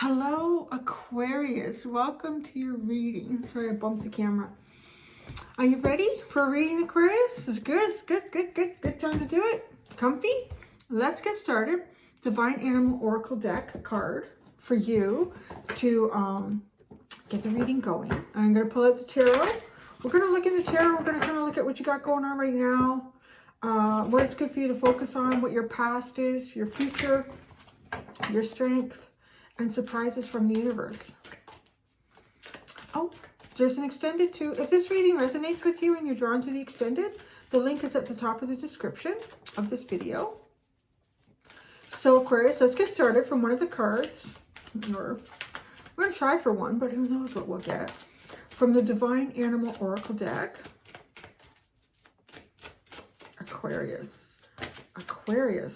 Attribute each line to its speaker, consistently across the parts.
Speaker 1: Hello, Aquarius. Welcome to your reading. Sorry, I bumped the camera. Are you ready for a reading, Aquarius? It's good. It's good. Good time to do it. Comfy? Let's get started. Divine Animal Oracle deck card for you to get the reading going. I'm going to pull out the tarot. We're going to look in the tarot. We're going to kind of look at what you got going on right now. What it's good for you to focus on, what your past is, your future, your strength, and surprises from the universe. Oh, there's an extended too. If this reading resonates with you and you're drawn to the extended, the link is at the top of the description of this video. So Aquarius, let's get started from one of the cards. Or we're going to try for one, but who knows what we'll get. From the Divine Animal Oracle deck. Aquarius.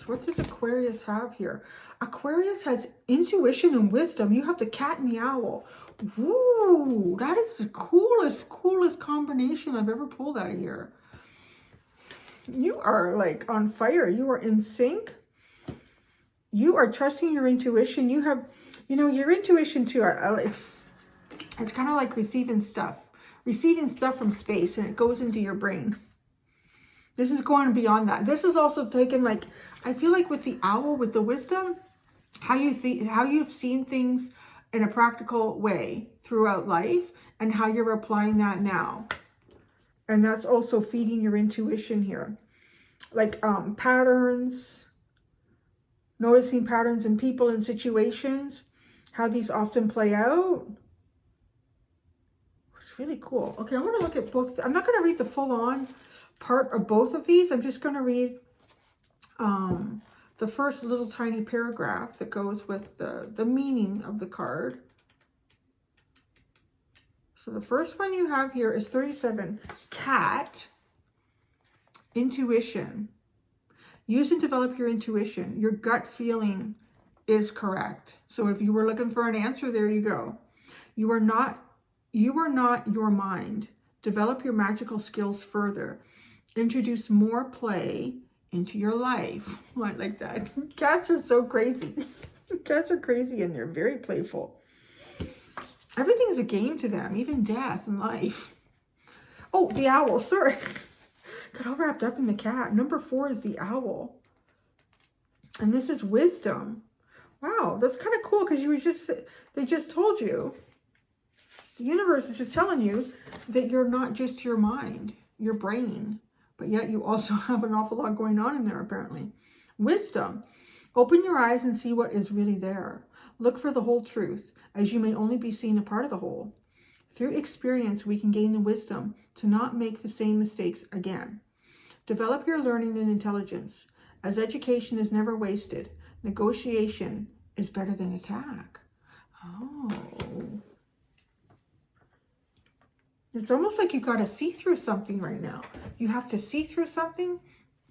Speaker 1: What does Aquarius have here? Aquarius has intuition and wisdom. You have the cat and the owl. Woo! That is the coolest combination I've ever pulled out of here. You are like on fire. You are in sync. You are trusting your intuition. You have, your intuition too. It's kind of like receiving stuff from space, and it goes into your brain. This is going beyond that. This is also taken, like, I feel like with the owl, with the wisdom, how you've seen things in a practical way throughout life and how you're applying that now. And that's also feeding your intuition here. Like patterns, noticing patterns in people and situations, how these often play out. It's really cool. Okay, I'm going to look at both. I'm not going to read the full-on part of both of these. I'm just going to read the first little tiny paragraph that goes with the meaning of the card. So the first one you have here is 37. Cat. Intuition. Use and develop your intuition. Your gut feeling is correct. So if you were looking for an answer, there you go. You are not your mind. Develop your magical skills further. Introduce more play into your life. I like that. Cats are so crazy. Cats are crazy and they're very playful. Everything is a game to them, even death and life. Oh, the owl, sorry. Got all wrapped up in the cat. Number 4 is the owl. And this is wisdom. Wow, that's kind of cool because they just told you. The universe is just telling you that you're not just your mind, your brain, but yet you also have an awful lot going on in there, apparently. Wisdom. Open your eyes and see what is really there. Look for the whole truth, as you may only be seeing a part of the whole. Through experience, we can gain the wisdom to not make the same mistakes again. Develop your learning and intelligence, as education is never wasted. Negotiation is better than attack. Oh. It's almost like you got to see through something right now. You have to see through something,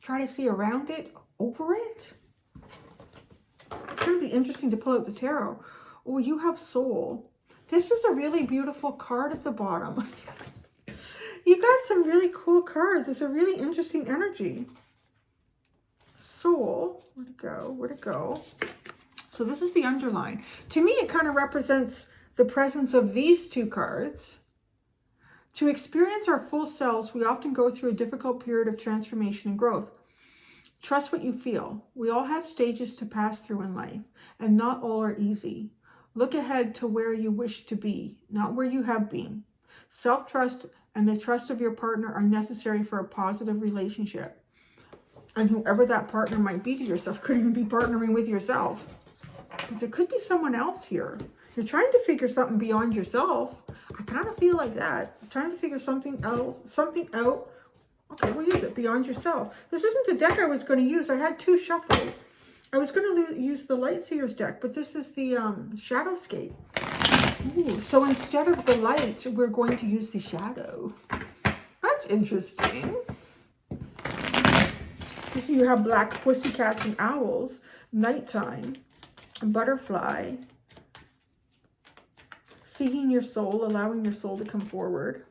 Speaker 1: try to see around it, over it. It's going to be interesting to pull out the tarot. Oh, you have soul. This is a really beautiful card at the bottom. You got some really cool cards. It's a really interesting energy. Soul. Where'd it go? Where'd it go? So this is the underline. To me, it kind of represents the presence of these two cards. To experience our full selves, we often go through a difficult period of transformation and growth. Trust what you feel. We all have stages to pass through in life, and not all are easy. Look ahead to where you wish to be, not where you have been. Self-trust and the trust of your partner are necessary for a positive relationship. And whoever that partner might be to yourself, could even be partnering with yourself. But there could be someone else here. You're trying to figure something beyond yourself. I kind of feel like that. I'm trying to figure something out. Okay, we'll use it. Beyond yourself. This isn't the deck I was going to use. I had 2 shuffled. I was going to use the Lightseer's deck, but this is the Shadowscape. Ooh, so instead of the light, we're going to use the shadow. That's interesting. So you have black pussycats and owls, nighttime, butterfly, seeing your soul, allowing your soul to come forward.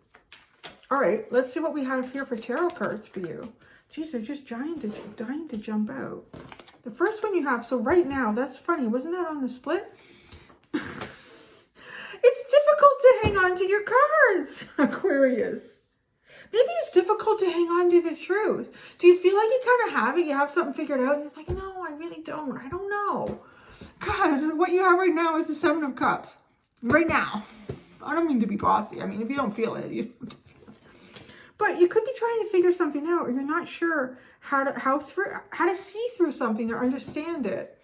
Speaker 1: All right, let's see what we have here for tarot cards for you. Geez, they're just dying to jump out. The first one you have, so right now, that's funny, wasn't that on the split? It's difficult to hang on to your cards, Aquarius. Maybe it's difficult to hang on to the truth. Do you feel like you kind of have it? You have something figured out and it's like, no, I really don't. I don't know. Guys, what you have right now is the Seven of Cups. Right now. I don't mean to be bossy. I mean, if you don't feel it, you don't feel it. But you could be trying to figure something out, or you're not sure how to see through something or understand it.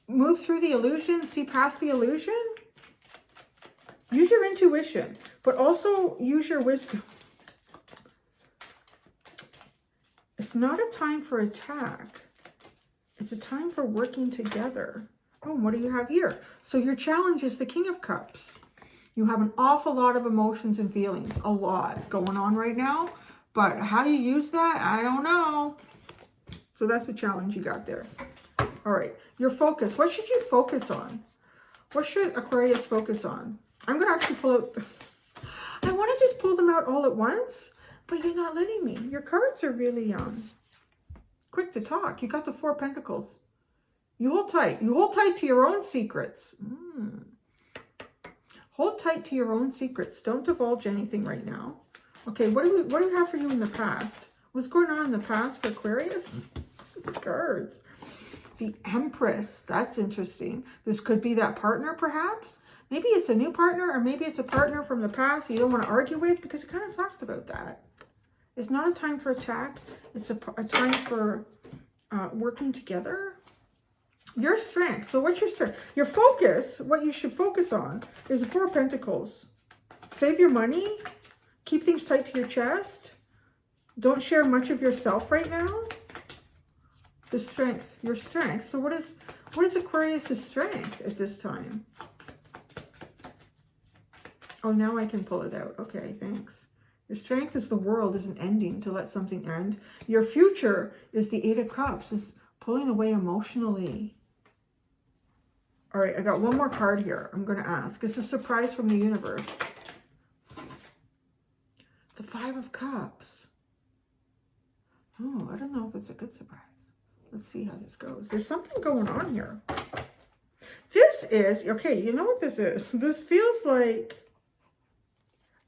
Speaker 1: Move through the illusion, see past the illusion. Use your intuition, but also use your wisdom. It's not a time for attack. It's a time for working together. Oh, what do you have here? So your challenge is the King of Cups. You have an awful lot of emotions and feelings, a lot going on right now. But how you use that, I don't know. So that's the challenge you got there. All right, your focus. What should you focus on? What should Aquarius focus on? I'm going to actually pull out. I want to just pull them out all at once, but you're not letting me. Your cards are really quick to talk. You got the Four of Pentacles. You hold tight. You hold tight to your own secrets. Hold tight to your own secrets. Don't divulge anything right now. Okay, what do we have for you in the past? What's going on in the past for Aquarius? The cards. The Empress. That's interesting. This could be that partner, perhaps. Maybe it's a new partner, or maybe it's a partner from the past you don't want to argue with, because it kind of talks about that. It's not a time for attack. It's a time for working together. Your strength. So what's your strength? Your focus, what you should focus on, is the Four of Pentacles. Save your money. Keep things tight to your chest. Don't share much of yourself right now. The strength. Your strength. So what is Aquarius' strength at this time? Oh, now I can pull it out. Okay, thanks. Your strength is the world isn't ending to let something end. Your future is the Eight of Cups, is pulling away emotionally. All right, I got one more card here. I'm going to ask. It's a surprise from the universe. The Five of Cups. Oh, I don't know if it's a good surprise. Let's see how this goes. There's something going on here. This is, okay, you know what this is? This feels like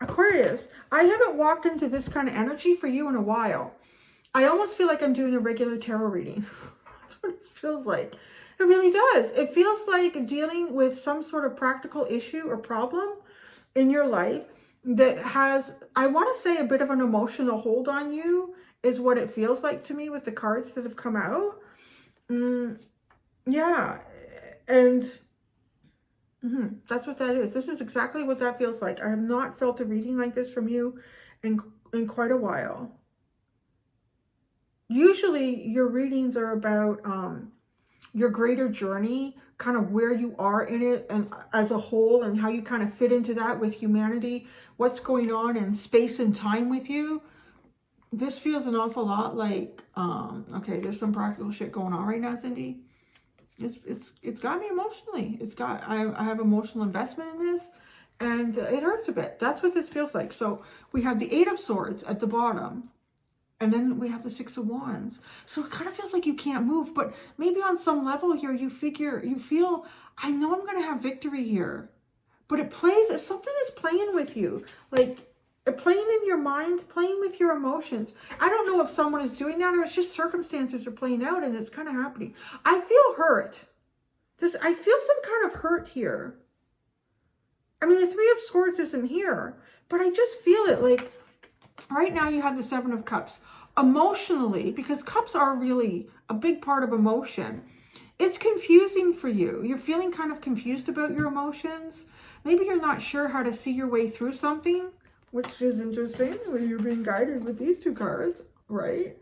Speaker 1: Aquarius. I haven't walked into this kind of energy for you in a while. I almost feel like I'm doing a regular tarot reading. That's what it feels like. It really does. It feels like dealing with some sort of practical issue or problem in your life that has, I want to say, a bit of an emotional hold on you, is what it feels like to me with the cards that have come out. Yeah. And that's what that is. This is exactly what that feels like. I have not felt a reading like this from you in quite a while. Usually your readings are about your greater journey, kind of where you are in it and as a whole, and how you kind of fit into that with humanity, what's going on in space and time with you. This feels an awful lot like, okay, there's some practical shit going on right now, Cindy. It's got me emotionally. I have emotional investment in this, and it hurts a bit. That's what this feels like. So we have the Eight of Swords at the bottom, and then we have the Six of Wands. So it kind of feels like you can't move, but maybe on some level here, you feel, I know I'm going to have victory here, but it plays, something is playing with you, like playing in your mind, playing with your emotions. I don't know if someone is doing that, or it's just circumstances are playing out and it's kind of happening. I feel hurt. I feel some kind of hurt here. I mean, the Three of Swords isn't here, but I just feel it. Like right now you have the Seven of Cups. Emotionally, because cups are really a big part of emotion, it's confusing for you. You're feeling kind of confused about your emotions. Maybe you're not sure how to see your way through something, which is interesting when you're being guided with these two cards, right?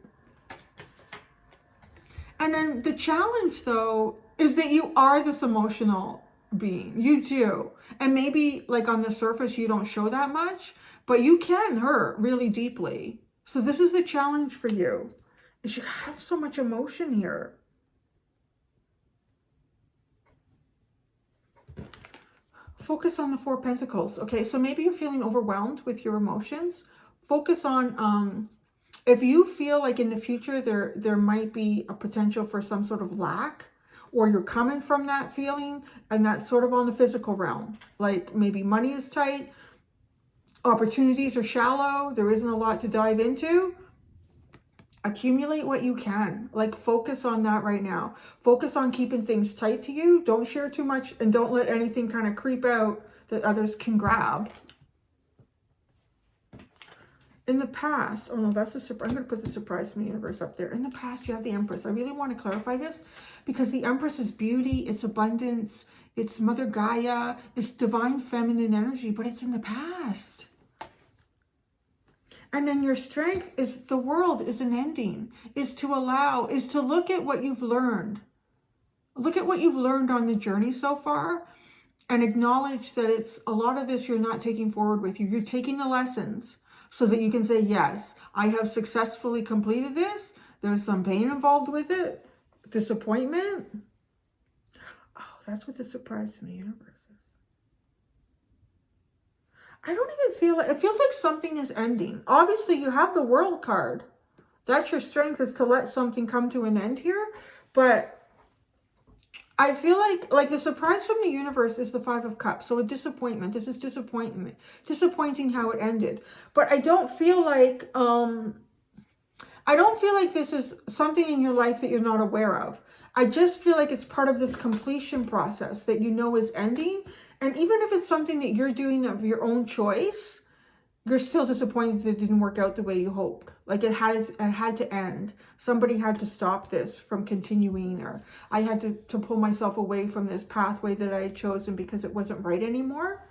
Speaker 1: And then the challenge, though, is that you are this emotional being. You do. And maybe, like, on the surface, you don't show that much, but you can hurt really deeply. So this is the challenge for you, is you have so much emotion here. Focus on the Four of Pentacles. Okay, so maybe you're feeling overwhelmed with your emotions. Focus on, if you feel like in the future there might be a potential for some sort of lack, or you're coming from that feeling, and that's sort of on the physical realm. Like maybe money is tight, opportunities are shallow, there isn't a lot to dive into. Accumulate what you can. Like focus on that right now. Focus on keeping things tight to you. Don't share too much, and don't let anything kind of creep out that others can grab. In the past, oh no, that's the surprise. I'm going to put the surprise from the universe up there. In the past, you have the Empress. I really want to clarify this because the Empress is beauty, it's abundance, it's Mother Gaia, it's divine feminine energy, but it's in the past. And then your strength is the world is an ending, is to allow, is to look at what you've learned. Look at what you've learned on the journey so far and acknowledge that it's a lot of this you're not taking forward with you. You're taking the lessons so that you can say, yes, I have successfully completed this. There's some pain involved with it. Disappointment. Oh, that's what the surprise in the universe is. I don't even feel it. It feels like something is ending. Obviously, you have the World card. That's your strength, is to let something come to an end here. But I feel like the surprise from the universe is the Five of Cups. So a disappointment. This is disappointment. Disappointing how it ended. But I don't feel like this is something in your life that you're not aware of. I just feel like it's part of this completion process that you know is ending. And even if it's something that you're doing of your own choice, you're still disappointed that it didn't work out the way you hoped. Like it had to end. Somebody had to stop this from continuing, or I had to pull myself away from this pathway that I had chosen because it wasn't right anymore.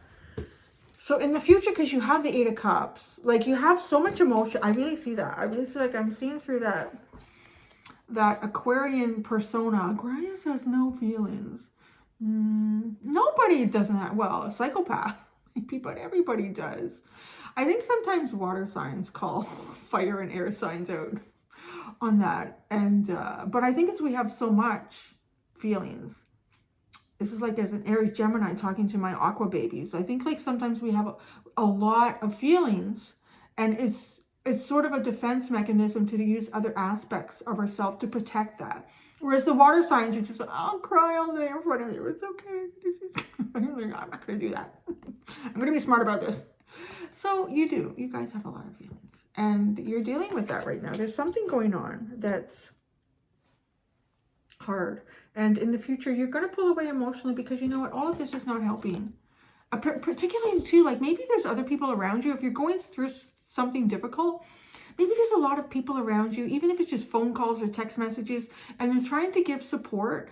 Speaker 1: So in the future, because you have the Eight of Cups, like you have so much emotion. I really see that. I really see, like I'm seeing through that Aquarian persona. Aquarius has no feelings. Nobody doesn't have, well, a psychopath, but everybody does. I think sometimes water signs call fire and air signs out on that. And, but I think as we have so much feelings, this is like as an Aries Gemini talking to my aqua babies. I think like sometimes we have a lot of feelings, and it's sort of a defense mechanism to use other aspects of ourselves to protect that. Whereas the water signs are just, I'll cry all day in front of you. It's okay. I'm not going to do that. I'm going to be smart about this. So you do. You guys have a lot of feelings. And you're dealing with that right now. There's something going on that's hard. And in the future, you're going to pull away emotionally because you know what? All of this is not helping. Particularly too, like maybe there's other people around you. If you're going through something difficult, maybe there's a lot of people around you, even if it's just phone calls or text messages, and they're trying to give support.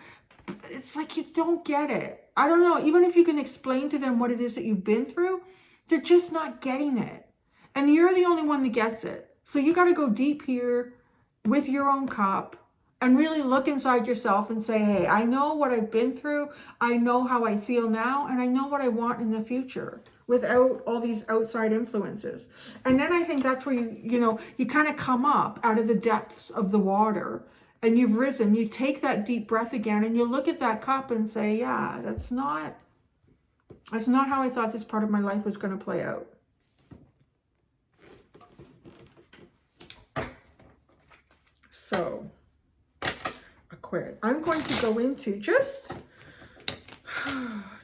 Speaker 1: It's like you don't get it. I don't know. Even if you can explain to them what it is that you've been through, they're just not getting it. And you're the only one that gets it. So you got to go deep here with your own cup and really look inside yourself and say, hey, I know what I've been through. I know how I feel now, and I know what I want in the future, without all these outside influences. And then I think that's where you kind of come up out of the depths of the water, and you've risen. You take that deep breath again, and you look at that cup and say, yeah, that's not how I thought this part of my life was going to play out. So, Aquarius, I'm going to go into just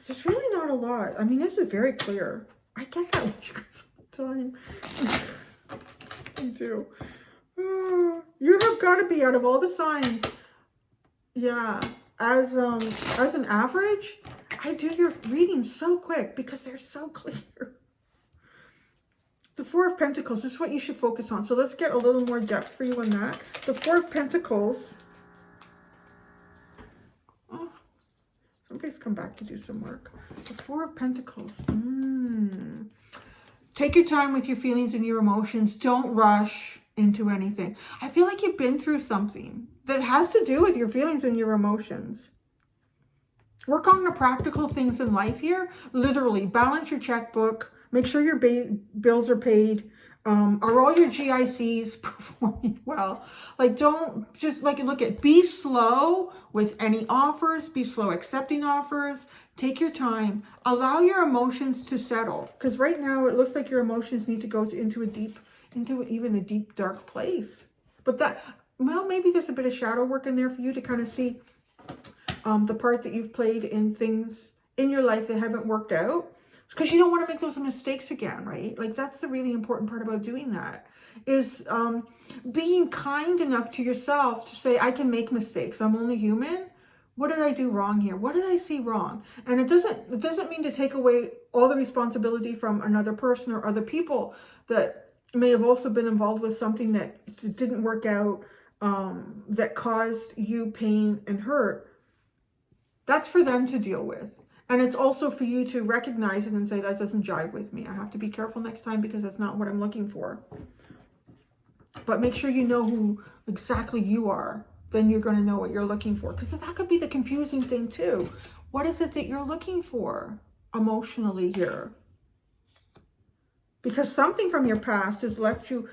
Speaker 1: there's really not a lot. I mean, this is very clear. I get that with you guys all the time. I do. You have got to be, out of all the signs, yeah, as an average, I do your readings so quick because they're so clear. The Four of Pentacles is what you should focus on. So let's get a little more depth for you on that. The Four of Pentacles. Oh, somebody's come back to do some work. The Four of Pentacles. Take your time with your feelings and your emotions. Don't rush into anything. I feel like you've been through something that has to do with your feelings and your emotions. Work on the practical things in life here. Literally, balance your checkbook. Make sure your bills are paid. Are all your GICs performing well? Like, don't just be slow with any offers. Be slow accepting offers. Take your time. Allow your emotions to settle. Because right now it looks like your emotions need to go into even a deep, dark place. But maybe there's a bit of shadow work in there for you to kind of see the part that you've played in things in your life that haven't worked out, because you don't want to make those mistakes again, right? Like, that's the really important part about doing that, is being kind enough to yourself to say, I can make mistakes. I'm only human. What did I do wrong here? What did I see wrong? And it doesn't mean to take away all the responsibility from another person or other people that may have also been involved with something that didn't work out, that caused you pain and hurt. That's for them to deal with. And it's also for you to recognize it and say, that doesn't jive with me. I have to be careful next time because that's not what I'm looking for. But make sure you know who exactly you are. Then you're going to know what you're looking for. Because that could be the confusing thing too. What is it that you're looking for emotionally here? Because something from your past has left you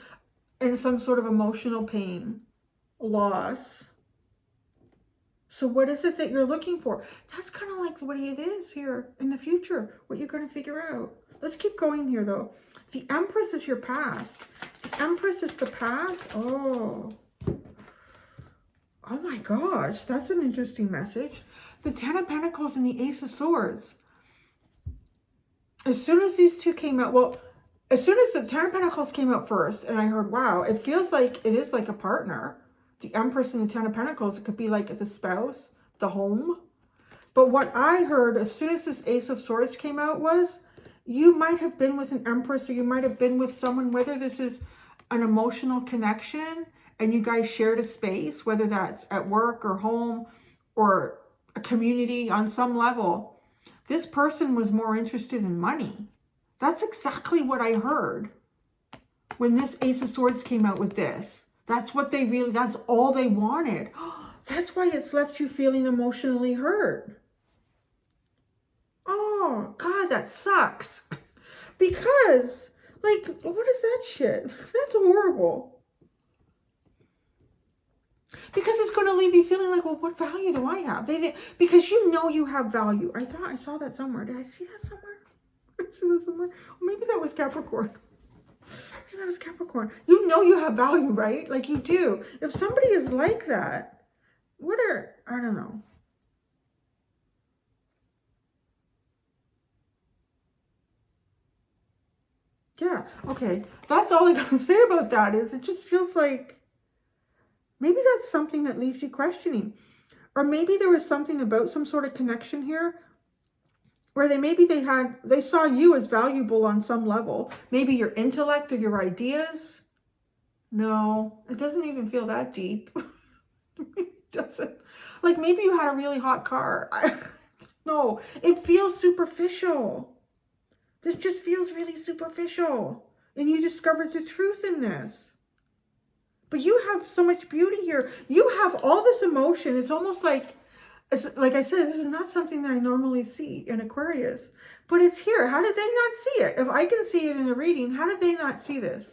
Speaker 1: in some sort of emotional pain, loss. So what is it that you're looking for? That's kind of like what it is here in the future, what you're going to figure out. Let's keep going here though. The Empress is your past. The Empress is the past. Oh my gosh, that's an interesting message. The Ten of Pentacles and the Ace of Swords. As soon as these two came out, well, as soon as the Ten of Pentacles came out first, and I heard, wow, it feels like it is like a partner. The Empress and the Ten of Pentacles, it could be like the spouse, the home. But what I heard as soon as this Ace of Swords came out was, you might have been with an Empress, or you might have been with someone, whether this is an emotional connection and you guys shared a space, whether that's at work or home or a community on some level. This person was more interested in money. That's exactly what I heard when this Ace of Swords came out with this. That's what they really, that's all they wanted. That's why it's left you feeling emotionally hurt. Oh, God, that sucks. Because, like, what is that shit? That's horrible. Because it's going to leave you feeling like, well, what value do I have? Because you know you have value. I thought I saw that somewhere. Did I see that somewhere? Did I see that somewhere? Or maybe that was Capricorn. Maybe that was Capricorn. You know you have value, right? Like, you do. If somebody is like that, I don't know. Yeah, okay. That's all I got to say about that is it just feels like maybe that's something that leaves you questioning. Or maybe there was something about some sort of connection here where they saw you as valuable on some level. Maybe your intellect or your ideas. No, it doesn't even feel that deep. It doesn't. Like, maybe you had a really hot car. No, it feels superficial. This just feels really superficial. And you discovered the truth in this. But you have so much beauty here. You have all this emotion. It's almost like I said, this is not something that I normally see in Aquarius. But it's here. How did they not see it? If I can see it in a reading, how did they not see this?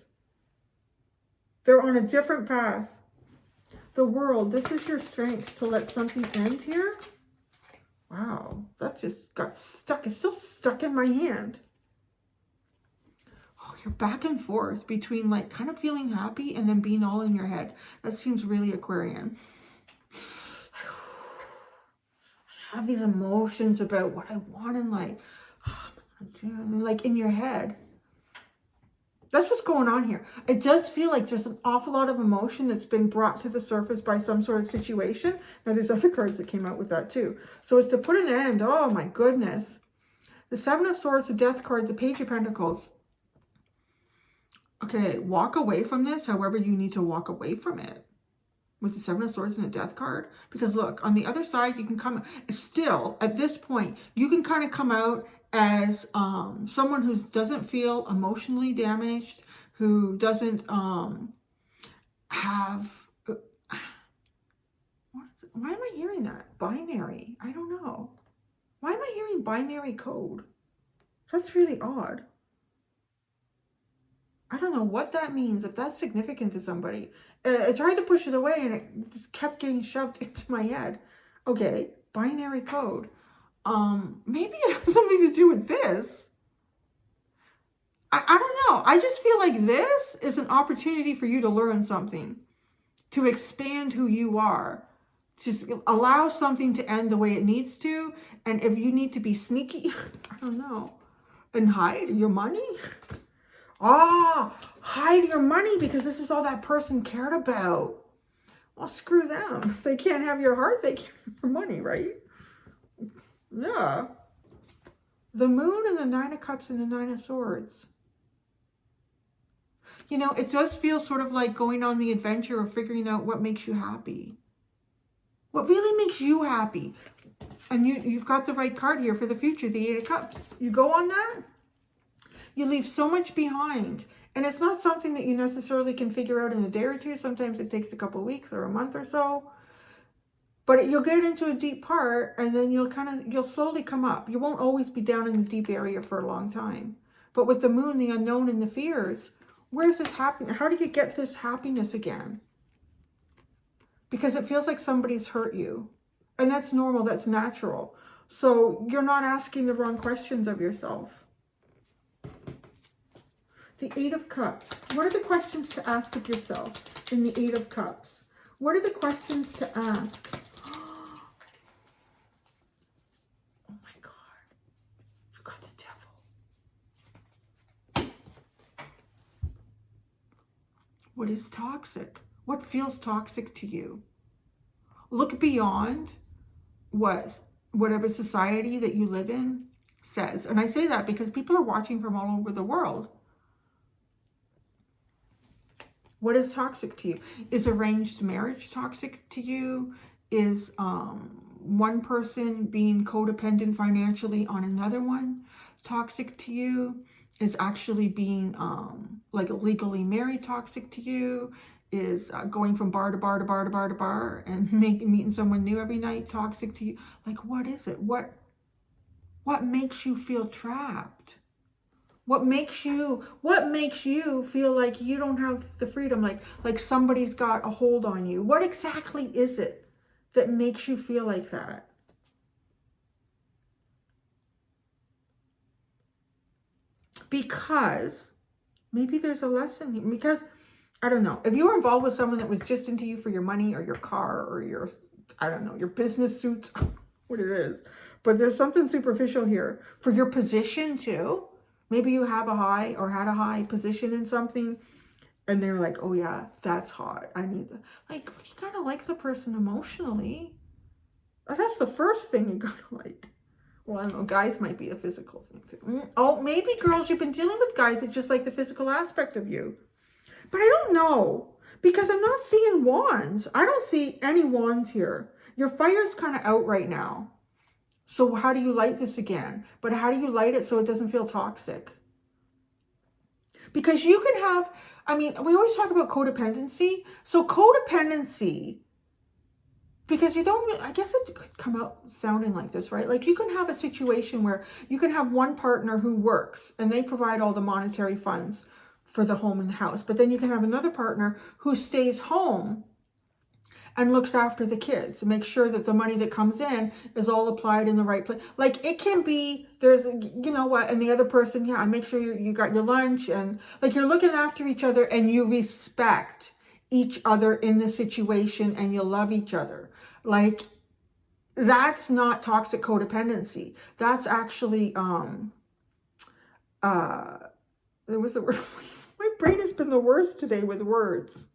Speaker 1: They're on a different path. The World. This is your strength to let something end here. Wow. That just got stuck. It's still stuck in my hand. You're back and forth between like kind of feeling happy and then being all in your head. That seems really Aquarian. I have these emotions about what I want in life. Like in your head. That's what's going on here. It does feel like there's an awful lot of emotion that's been brought to the surface by some sort of situation. Now there's other cards that came out with that too. So it's to put an end. Oh my goodness. The Seven of Swords, the Death card, the Page of Pentacles. Okay, walk away from this however you need to walk away from it. With the Seven of Swords and the Death card. Because look, on the other side, you can come, still, at this point, you can kind of come out as someone who doesn't feel emotionally damaged, who doesn't have, why am I hearing that? Binary, I don't know. Why am I hearing binary code? That's really odd. I don't know what that means, if that's significant to somebody. I tried to push it away and it just kept getting shoved into my head. Okay, binary code. Maybe it has something to do with this. I don't know. I just feel like this is an opportunity for you to learn something, to expand who you are, Just allow something to end the way it needs to. And if you need to be sneaky, I don't know, and hide your money. Hide your money because this is all that person cared about. Well, screw them. If they can't have your heart, they can't have your money, right? Yeah. The Moon and the Nine of Cups and the Nine of Swords. You know, it does feel sort of like going on the adventure of figuring out what makes you happy. What really makes you happy. And you've got the right card here for the future, the Eight of Cups. You go on that, you leave so much behind. And it's not something that you necessarily can figure out in a day or two. Sometimes it takes a couple of weeks or a month or so. But you'll get into a deep part and then you'll slowly come up. You won't always be down in the deep area for a long time. But with the Moon, the unknown and the fears, where's this happiness? How do you get this happiness again? Because it feels like somebody's hurt you. And that's normal, that's natural. So you're not asking the wrong questions of yourself. The Eight of Cups. What are the questions to ask of yourself in the Eight of Cups? What are the questions to ask? Oh my God. You got the Devil. What is toxic? What feels toxic to you? Look beyond whatever society that you live in says. And I say that because people are watching from all over the world. What is toxic to you? Is arranged marriage toxic to you? Is one person being codependent financially on another one toxic to you? Is actually being like legally married toxic to you? Is going from bar to bar to bar to bar to bar and meeting someone new every night toxic to you? Like, what is it? What makes you feel trapped? What makes you feel like you don't have the freedom, like somebody's got a hold on you? What exactly is it that makes you feel like that? Because maybe there's a lesson here. Because I don't know, if you were involved with someone that was just into you for your money or your car or your, I don't know, your business suits, what it is, but there's something superficial here for your position too. Maybe you have a high or had a high position in something and they're like, oh yeah, that's hot. I need that. Like, you gotta like the person emotionally. That's the first thing you gotta like. Well, I don't know, guys might be the physical thing too. Oh, maybe girls, you've been dealing with guys that just like the physical aspect of you. But I don't know, because I'm not seeing wands. I don't see any wands here. Your fire's kind of out right now. So how do you light this again? But how do you light it so it doesn't feel toxic? Because you can have, I mean, we always talk about codependency. So codependency, because you don't, I guess it could come out sounding like this, right? Like you can have a situation where you can have one partner who works and they provide all the monetary funds for the home and the house. But then you can have another partner who stays home and looks after the kids and makes sure that the money that comes in is all applied in the right place. Like it can be, there's, you know what, and the other person, yeah, I make sure you got your lunch and like you're looking after each other and you respect each other in the situation and you love each other. Like that's not toxic codependency. That's actually, there was a word, my brain has been the worst today with words.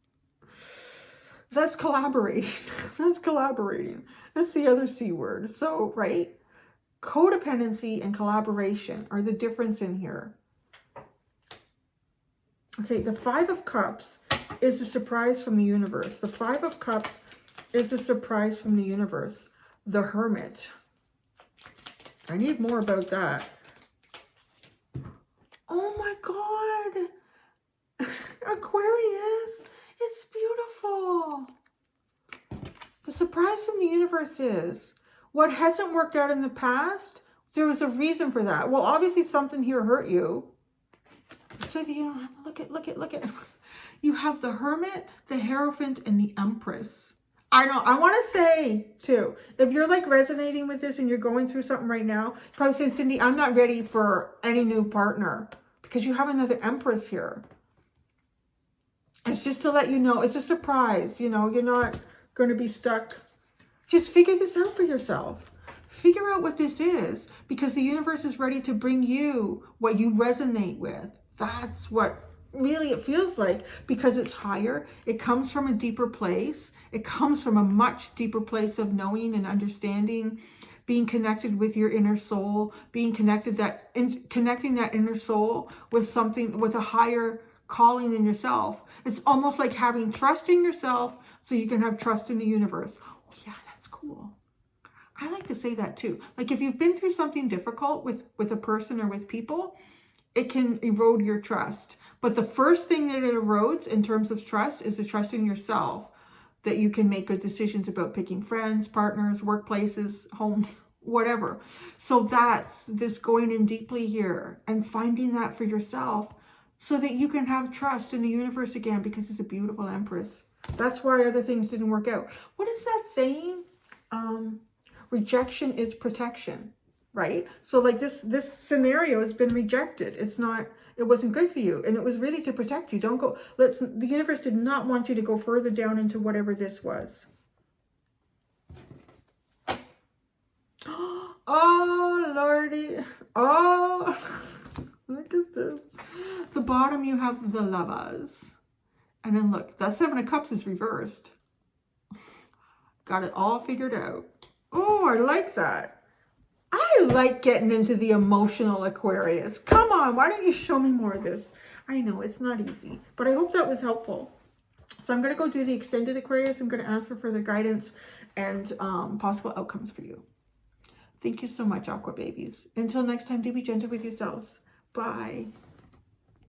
Speaker 1: That's collaborating. That's collaborating. That's the other C word. So, right? Codependency and collaboration are the difference in here. Okay, the Five of Cups is a surprise from the universe. The Five of Cups is a surprise from the universe. The Hermit. I need more about that. Oh my God. Aquarius. It's beautiful. The surprise from the universe is what hasn't worked out in the past. There was a reason for that. Well, obviously something here hurt you. So you know, look at. You have the Hermit, the Hierophant, and the Empress. I know. I want to say too, if you're like resonating with this and you're going through something right now, probably saying, Cindy, I'm not ready for any new partner because you have another Empress here. It's just to let you know, it's a surprise, you know, you're not going to be stuck Just figure this out for yourself. Figure out what this is, because the universe is ready to bring you what you resonate with. That's what really it feels like, because it's higher. It comes from a deeper place. It comes from a much deeper place of knowing and understanding, being connected with your inner soul, being connecting that inner soul with something, with a higher calling in yourself. It's almost like having trust in yourself so you can have trust in the universe. Oh, yeah, that's cool. I like to say that too. Like if you've been through something difficult with a person or with people, it can erode your trust. But the first thing that it erodes in terms of trust is the trust in yourself, that you can make good decisions about picking friends, partners, workplaces, homes, whatever. So that's this going in deeply here and finding that for yourself so that you can have trust in the universe again, because it's a beautiful Empress. That's why other things didn't work out. What is that saying? Rejection is protection, right? So like this scenario has been rejected. It wasn't good for you, and it was really to protect you. Don't go. The universe did not want you to go further down into whatever this was. Oh Lordy. Oh, look at this. The bottom you have the Lovers, and then look, that Seven of Cups is reversed. Got it all figured out. Oh, I like that. I like getting into the emotional Aquarius. Come on, why don't you show me more of this? I know it's not easy, but I hope that was helpful. So I'm going to go do the extended Aquarius. I'm going to ask for further guidance and possible outcomes for you. Thank you so much, Aqua babies. Until next time, do be gentle with yourselves. Bye.